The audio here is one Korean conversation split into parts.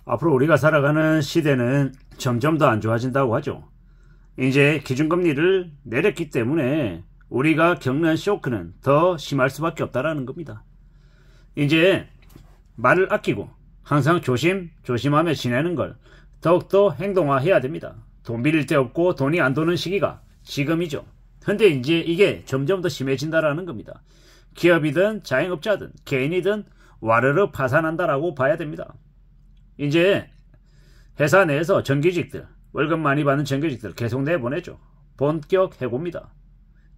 앞으로 우리가 살아가는 시대는 점점 더 안 좋아진다고 하죠. 이제 기준금리를 내렸기 때문에 우리가 겪는 쇼크는 더 심할 수밖에 없다라는 겁니다. 이제 말을 아끼고 항상 조심하며 지내는 걸 더욱더 행동화해야 됩니다. 돈 빌릴 데 없고 돈이 안 도는 시기가 지금이죠. 근데 이제 이게 점점 더 심해진다라는 겁니다. 기업이든 자영업자든 개인이든 와르르 파산한다라고 봐야 됩니다. 이제 회사 내에서 정규직들, 월급 많이 받는 정규직들 계속 내보내죠. 본격 해고입니다.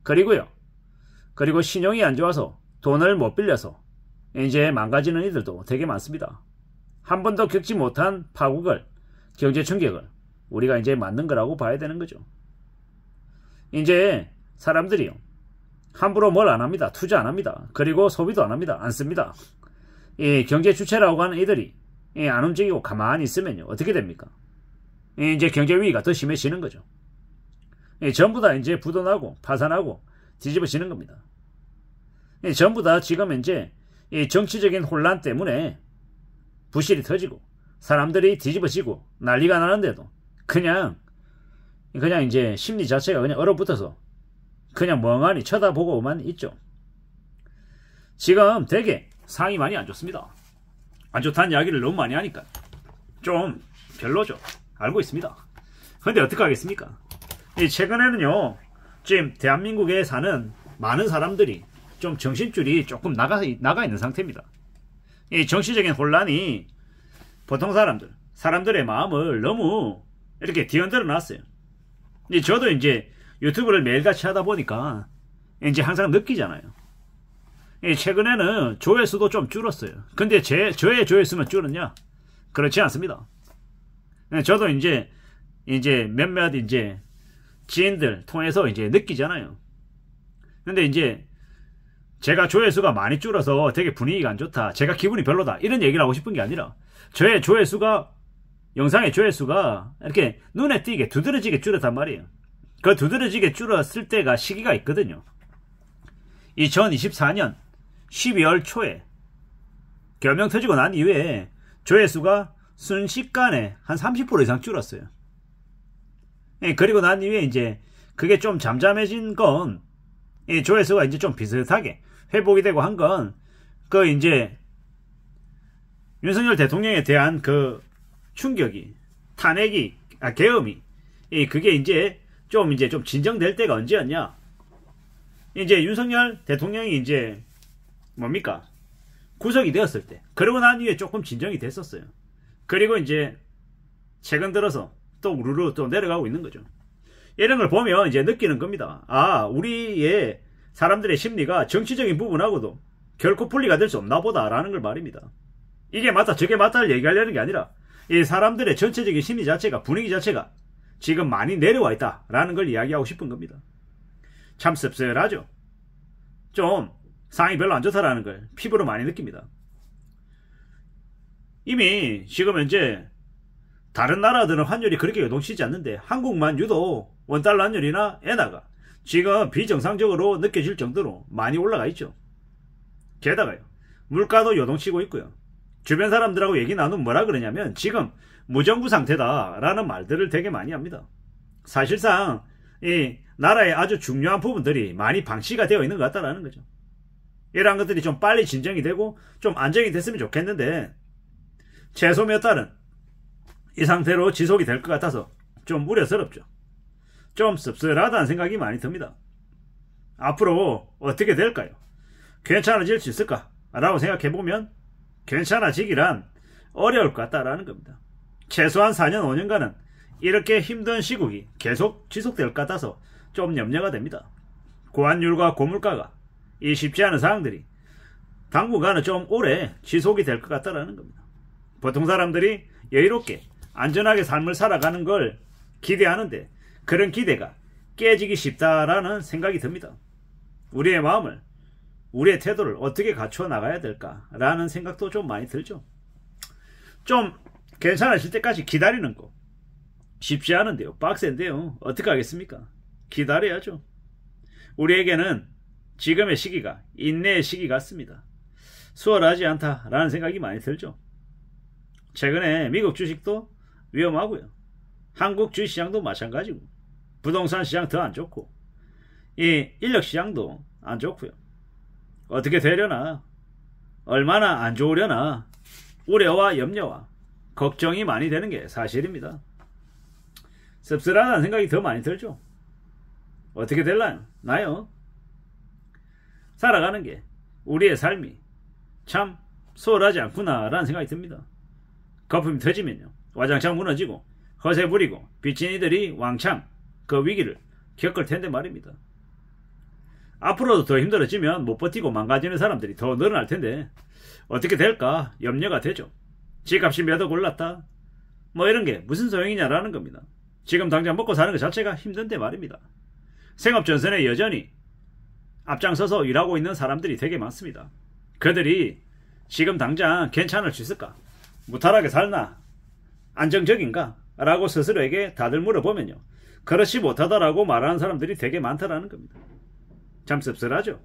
그리고 신용이 안 좋아서 돈을 못 빌려서 이제 망가지는 이들도 되게 많습니다. 한 번도 겪지 못한 파국을, 경제 충격을 우리가 이제 맞는 거라고 봐야 되는 거죠. 이제 사람들이요, 함부로 뭘 안 합니다. 투자 안 합니다. 그리고 소비도 안 합니다. 안 씁니다. 이 경제 주체라고 하는 이들이 안 움직이고 가만히 있으면요, 어떻게 됩니까? 이제 경제 위기가 더 심해지는 거죠. 전부 다 이제 부도나고 파산하고 뒤집어지는 겁니다. 전부 다 지금 이제 이 정치적인 혼란 때문에 부실이 터지고 사람들이 뒤집어지고 난리가 나는데도 그냥 이제 심리 자체가 그냥 얼어붙어서 그냥 멍하니 쳐다보고만 있죠. 지금 되게 상황이 많이 안 좋습니다. 안 좋다는 이야기를 너무 많이 하니까 좀 별로죠. 알고 있습니다. 근데 어떻게 하겠습니까? 최근에는요, 지금 대한민국에 사는 많은 사람들이 좀 정신줄이 조금 나가 있는 상태입니다. 이 정치적인 혼란이 보통 사람들의 마음을 너무 이렇게 뒤흔들어 놨어요. 저도 이제 유튜브를 매일같이 하다 보니까 이제 항상 느끼잖아요. 최근에는 조회수도 좀 줄었어요. 근데 저의 조회수만 줄었냐? 그렇지 않습니다. 저도 이제 몇몇 지인들 통해서 이제 느끼잖아요. 근데 이제 제가 조회수가 많이 줄어서 되게 분위기가 안 좋다, 제가 기분이 별로다, 이런 얘기를 하고 싶은 게 아니라 저의 영상의 조회수가 이렇게 눈에 띄게 두드러지게 줄었단 말이에요. 그 두드러지게 줄었을 때가 시기가 있거든요. 2024년 12월 초에 결명 터지고 난 이후에 조회수가 순식간에 한 30% 이상 줄었어요. 그리고 난 이후에 이제 그게 좀 잠잠해진 건, 이 조회수가 이제 좀 비슷하게 회복이 되고 한 건, 이제 윤석열 대통령에 대한 그 충격이, 탄핵이, 계엄이, 그게 이제 좀 진정될 때가 언제였냐? 이제 윤석열 대통령이 이제 뭡니까? 구속이 되었을 때. 그러고 난 이후에 조금 진정이 됐었어요. 그리고 이제 최근 들어서 또 우르르 또 내려가고 있는 거죠. 이런 걸 보면 이제 느끼는 겁니다. 아, 우리의 사람들의 심리가 정치적인 부분하고도 결코 분리가 될 수 없나 보다라는 걸 말입니다. 이게 맞다 저게 맞다를 얘기하려는 게 아니라 이 사람들의 전체적인 심리 자체가, 분위기 자체가 지금 많이 내려와 있다라는 걸 이야기하고 싶은 겁니다. 참 씁쓸하죠. 좀 상황이 별로 안 좋다라는 걸 피부로 많이 느낍니다. 이미 지금 현재 다른 나라들은 환율이 그렇게 요동치지 않는데 한국만 유독 원달러 환율이나 엔화가 지금 비정상적으로 느껴질 정도로 많이 올라가 있죠. 게다가요, 물가도 요동치고 있고요. 주변 사람들하고 얘기 나누면 뭐라 그러냐면 지금 무정부 상태다라는 말들을 되게 많이 합니다. 사실상 이 나라의 아주 중요한 부분들이 많이 방치가 되어 있는 것 같다라는 거죠. 이러한 것들이 좀 빨리 진정이 되고 좀 안정이 됐으면 좋겠는데 최소 몇 달은 이 상태로 지속이 될 것 같아서 좀 우려스럽죠. 좀 씁쓸하다는 생각이 많이 듭니다. 앞으로 어떻게 될까요? 괜찮아질 수 있을까? 라고 생각해보면 괜찮아지기란 어려울 것 같다라는 겁니다. 최소한 4년 5년간은 이렇게 힘든 시국이 계속 지속될 것 같아서 좀 염려가 됩니다. 고환율과 고물가가 이 쉽지 않은 상황들이 당분간은 좀 오래 지속이 될 것 같다라는 겁니다. 보통 사람들이 여유롭게 안전하게 삶을 살아가는 걸 기대하는데 그런 기대가 깨지기 쉽다라는 생각이 듭니다. 우리의 마음을, 우리의 태도를 어떻게 갖춰 나가야 될까라는 생각도 좀 많이 들죠. 좀 괜찮아질 때까지 기다리는 거 쉽지 않은데요. 빡센데요. 어떻게 하겠습니까? 기다려야죠. 우리에게는 지금의 시기가 인내의 시기 같습니다. 수월하지 않다라는 생각이 많이 들죠. 최근에 미국 주식도 위험하고요. 한국 주식시장도 마찬가지고, 부동산 시장 더 안 좋고, 이 인력 시장도 안 좋고요. 어떻게 되려나, 얼마나 안 좋으려나 우려와 염려와 걱정이 많이 되는 게 사실입니다. 씁쓸하다는 생각이 더 많이 들죠. 어떻게 될라나요? 살아가는 게 우리의 삶이 참 수월하지 않구나라는 생각이 듭니다. 거품이 터지면요, 와장창 무너지고 허세 부리고 빚진 이들이 왕창 그 위기를 겪을 텐데 말입니다. 앞으로도 더 힘들어지면 못 버티고 망가지는 사람들이 더 늘어날 텐데 어떻게 될까 염려가 되죠. 집값이 몇 억 올랐다, 뭐 이런 게 무슨 소용이냐라는 겁니다. 지금 당장 먹고 사는 것 자체가 힘든데 말입니다. 생업전선에 여전히 앞장서서 일하고 있는 사람들이 되게 많습니다. 그들이 지금 당장 괜찮을 수 있을까? 무탈하게 살나? 안정적인가? 라고 스스로에게 다들 물어보면요, 그렇지 못하다라고 말하는 사람들이 되게 많다라는 겁니다. 참 씁쓸하죠.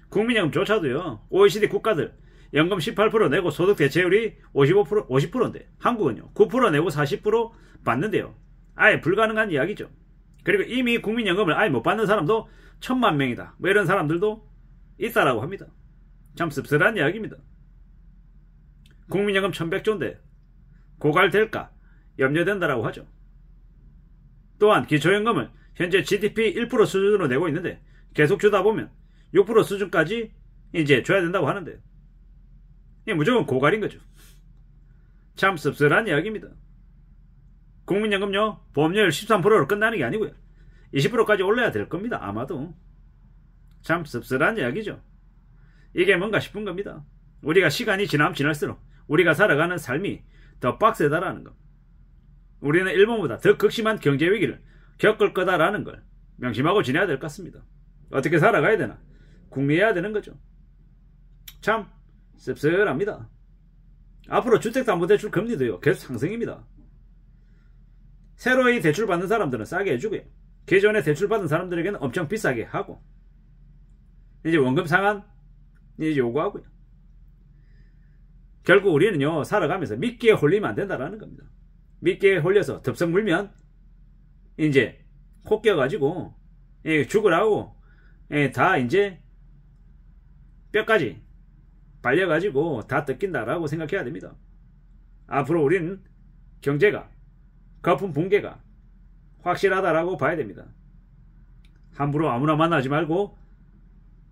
국민연금조차도요, OECD 국가들 연금 18% 내고 소득 대체율이 50%인데 한국은요 9% 내고 40% 받는데요. 아예 불가능한 이야기죠. 그리고 이미 국민연금을 아예 못 받는 사람도 1000만 명이다, 뭐 이런 사람들도 있다라고 합니다. 참 씁쓸한 이야기입니다. 국민연금 1100조인데 고갈될까 염려된다라고 하죠. 또한 기초연금을 현재 GDP 1% 수준으로 내고 있는데 계속 주다 보면 6% 수준까지 이제 줘야 된다고 하는데 이게 무조건 고갈인 거죠. 참 씁쓸한 이야기입니다. 국민연금요, 보험료율 13%로 끝나는 게 아니고요, 20%까지 올려야 될 겁니다. 아마도. 참 씁쓸한 이야기죠. 이게 뭔가 싶은 겁니다. 우리가 시간이 지나면 지날수록 우리가 살아가는 삶이 더 빡세다라는 것, 우리는 일본보다 더 극심한 경제위기를 겪을 거다라는 걸 명심하고 지내야 될 것 같습니다. 어떻게 살아가야 되나 궁리해야 되는 거죠. 참 씁쓸합니다. 앞으로 주택담보대출 금리도요 계속 상승입니다. 새로이 대출받는 사람들은 싸게 해주고요, 기존에 대출받은 사람들에게는 엄청 비싸게 하고, 이제 원금 상환 이제 요구하고요. 결국 우리는요 살아가면서 미끼에 홀리면 안 된다라는 겁니다. 미끼에 홀려서 덥석 물면 이제 코 껴가지고 죽으라고 다 이제 뼈까지 발려가지고 다 뜯긴다라고 생각해야 됩니다. 앞으로 우리는 경제가 거품 붕괴가 확실하다라고 봐야 됩니다. 함부로 아무나 만나지 말고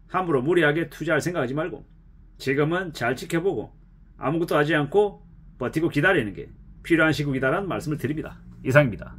함부로 무리하게 투자할 생각하지 말고 지금은 잘 지켜보고 아무것도 하지 않고 버티고 기다리는 게 필요한 시국이다라는 말씀을 드립니다. 이상입니다.